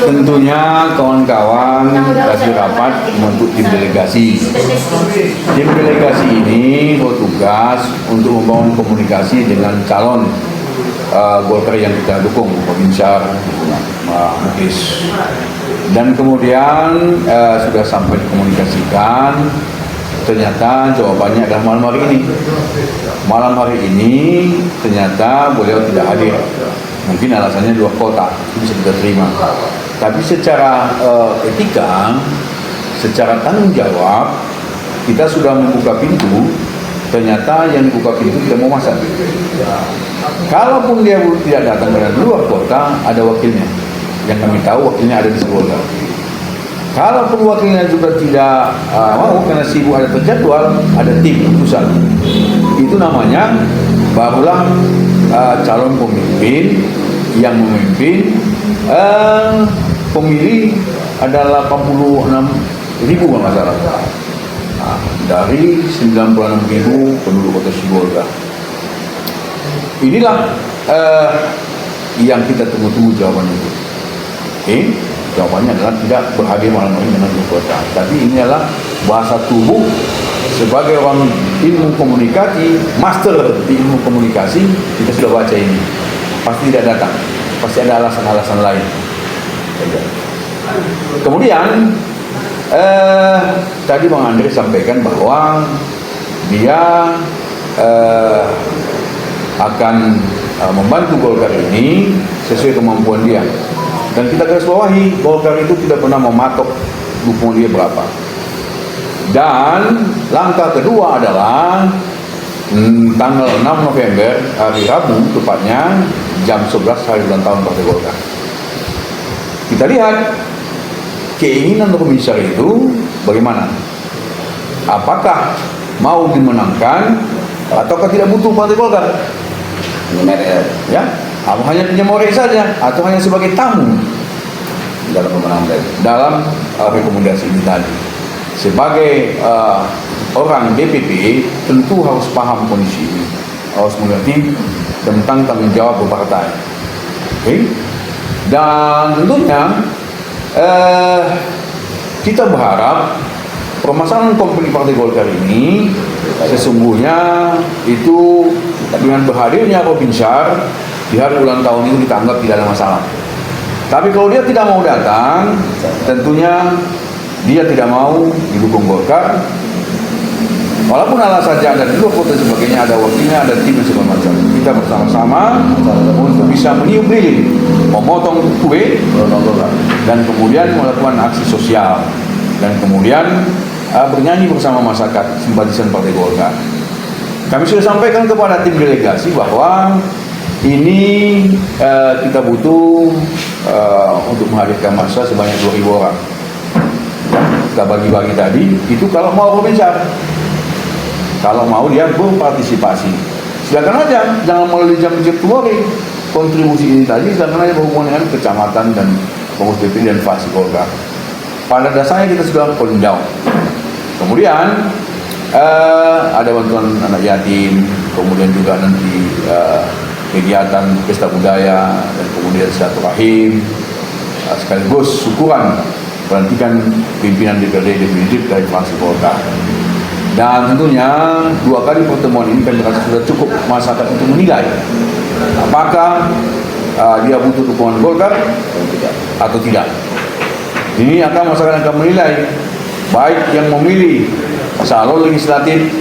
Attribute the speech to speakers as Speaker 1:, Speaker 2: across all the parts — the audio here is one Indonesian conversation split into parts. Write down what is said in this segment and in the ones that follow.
Speaker 1: Tentunya kawan-kawan kasih rapat membentuk tim delegasi. Tim delegasi ini bertugas untuk membangun komunikasi dengan calon Golkar yang kita dukung, Komisar Muklis. Dan kemudian sudah sampai dikomunikasikan, ternyata jawabannya adalah malam hari ini. Malam hari ini ternyata beliau tidak hadir. Mungkin alasannya luar kota, bisa kita terima. Tapi secara etika, secara tanggung jawab, kita sudah membuka pintu. Ternyata yang dibuka pintu tidak mau masuk. Kalaupun dia tidak datang dari luar kota, ada wakilnya. Yang kami tahu wakilnya ada di Sebolga. Kalaupun wakilnya juga tidak mau karena sibuk ada terjadwal, ada tim pusat. Itu namanya barulah calon pemimpin yang memimpin pemilih adalah 86.000 kalau nggak salah. Dari 96.000 penduduk kota Sibolga. Inilah yang kita tunggu-tunggu jawabannya itu. Jawabannya adalah tidak berhadir malam ini dengan ibu kota. Tapi ini adalah bahasa tubuh sebagai orang ilmu komunikasi, master di ilmu komunikasi, kita sudah baca ini. Pasti tidak datang, pasti ada alasan-alasan lain. Kemudian tadi Bang Andre sampaikan bahwa dia akan membantu Golkar ini sesuai kemampuan dia. Dan kita garis bawahi, Golkar itu tidak pernah mematok dukungan dia berapa. Dan langkah kedua adalah tanggal 6 November, hari Rabu tepatnya, jam 11 hari ulang tahun Partai Golkar. Kita lihat keinginan Komisar itu bagaimana? Apakah mau dimenangkan ataukah tidak butuh Partai Golkar? Ya, apa hanya penyemorek saja atau hanya sebagai tamu dalam pemenangan dalam rekomendasi ini tadi. Sebagai orang DPP tentu harus paham kondisi ini, harus mengerti tentang tanggung jawab berpartai. Dan tentunya kita berharap permasalahan konflik Partai Golkar ini sesungguhnya itu dengan berhadirnya Komisar di hari ulang tahun itu kita anggap tidak ada masalah. Tapi kalau dia tidak mau datang, tentunya dia tidak mau didukung Golkar. Walaupun alasannya ada di luar kota sebagainya, ada wakilnya, ada tim dan segala macam. Kita bersama-sama untuk bisa meniup lilin, memotong kue, dan kemudian melakukan aksi sosial, dan kemudian bernyanyi bersama masyarakat simpatisan Partai Golkar. Kami sudah sampaikan kepada tim delegasi bahwa ini kita butuh untuk menghadirkan massa sebanyak 2.000 orang. Kita bagi-bagi tadi, itu kalau mau Komisar. Kalau mau dia berpartisipasi, silakan aja, jangan melalui jam-jam tuari. Kontribusi ini tadi silakan aja berhubungan dengan kecamatan dan pengurus DPD dan fraksi Golkar. Pada dasarnya kita sudah down. Kemudian ada bantuan anak yatim, kemudian juga nanti kegiatan pesta budaya, dan kemudian silaturahim, sekaligus syukuran pelantikan pimpinan DPRD definitif dari fraksi Golkar. Dan tentunya 2 kali pertemuan ini kami rasa sudah cukup masyarakat untuk menilai apakah dia butuh dukungan Golkar atau tidak. Ini akan masyarakat akan menilai, baik yang memilih calon legislatif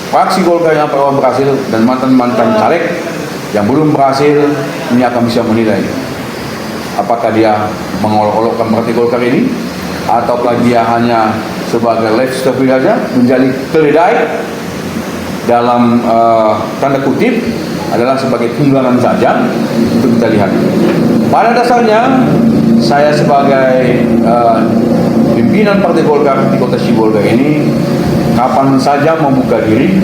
Speaker 1: fraksi Golkar yang pernah berhasil dan mantan-mantan caleg yang belum berhasil. Ini akan bisa menilai apakah dia mengolok-olokkan Partai Golkar ini ataukah dia hanya sebagai lip service saja, menjadi keledai dalam tanda kutip adalah sebagai tunggangan saja untuk kita lihat. Pada dasarnya saya sebagai pimpinan Partai Golkar di Kota Sibolga ini kapan saja membuka diri.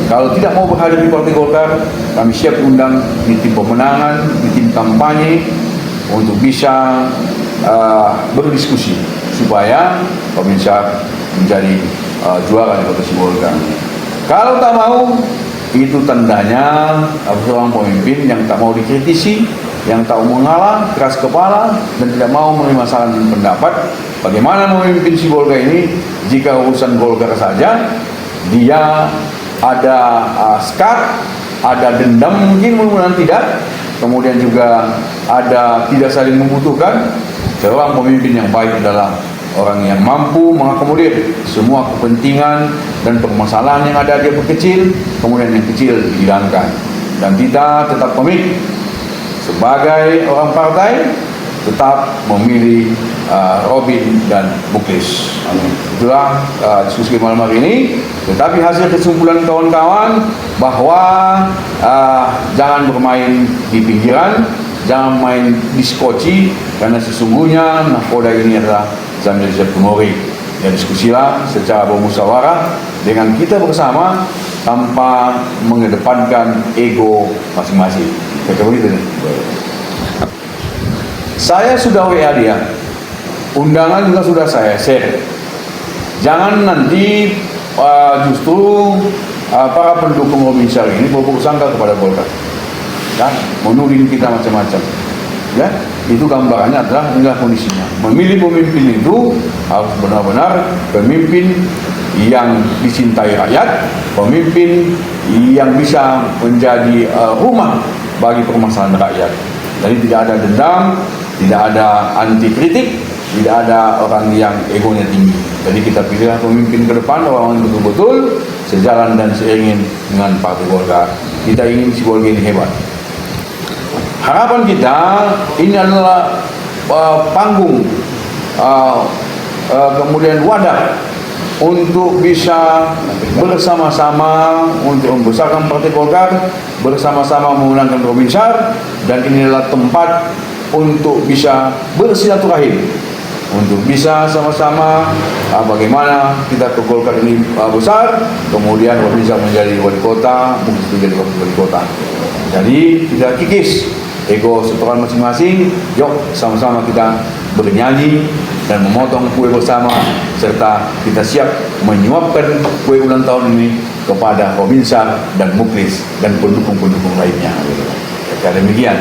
Speaker 1: Kalau tidak mau berhadir di Partai Golkar, kami siap undang di tim pemenangan, di tim kampanye untuk bisa berdiskusi supaya Komisar menjadi juara di Kota Sibolga. Kalau tak mau, itu tandanya seorang pemimpin yang tak mau dikritisi, yang tak mengalah, keras kepala, dan tidak mau menerima saran dan pendapat. Bagaimana memimpin si Golkar ini jika urusan Golkar saja dia ada skat, ada dendam mungkin, mudah-mudahan tidak, kemudian juga ada tidak saling membutuhkan. Seorang pemimpin yang baik adalah orang yang mampu mengakomodir semua kepentingan dan permasalahan yang ada, dia berkecil, kemudian yang kecil dihilangkan. Dan kita tetap komit sebagai orang partai tetap memilih Robin dan Muklis. Itulah diskusi malam hari ini. Tetapi hasil kesimpulan kawan-kawan bahwa jangan bermain di pinggiran, jangan main diskoci, karena sesungguhnya nahkoda ini adalah Zamir Rizal Kumori. Ya, diskusilah secara bermusyawarah dengan kita bersama tanpa mengedepankan ego masing-masing. Kata begitu. Saya sudah WA dia, undangan juga sudah saya share. Jangan nanti justru para pendukung Robin Syar ini berburuk sangka kepada Golkar, ya, menuding kita macam-macam. Ya, itu gambarannya adalah inilah kondisinya. Memilih pemimpin itu harus benar-benar pemimpin yang dicintai rakyat, pemimpin yang bisa menjadi rumah bagi permasalahan rakyat. Jadi tidak ada dendam, tidak ada anti kritik, tidak ada orang yang egonya tinggi. Jadi kita pilihlah pemimpin ke depan, orang yang betul-betul sejalan dan seingin dengan Partai Golkar. Kita ingin si Golkar ini hebat. Harapan kita ini adalah panggung, kemudian wadah untuk bisa bersama-sama untuk membesarkan Partai Golkar, bersama-sama memenangkan Robin Syar, dan ini adalah tempat untuk bisa bersilaturahim, untuk bisa sama-sama bagaimana kita ke Golkar ini besar, kemudian Robin Syar menjadi wali kota, mungkin menjadi wali kota. Jadi tidak kikis ego setoran masing-masing, yuk sama-sama kita bernyanyi dan memotong kue bersama, serta kita siap menyuapkan kue ulang tahun ini kepada Robin Syar dan Muklis dan pendukung-pendukung lainnya. Demikian.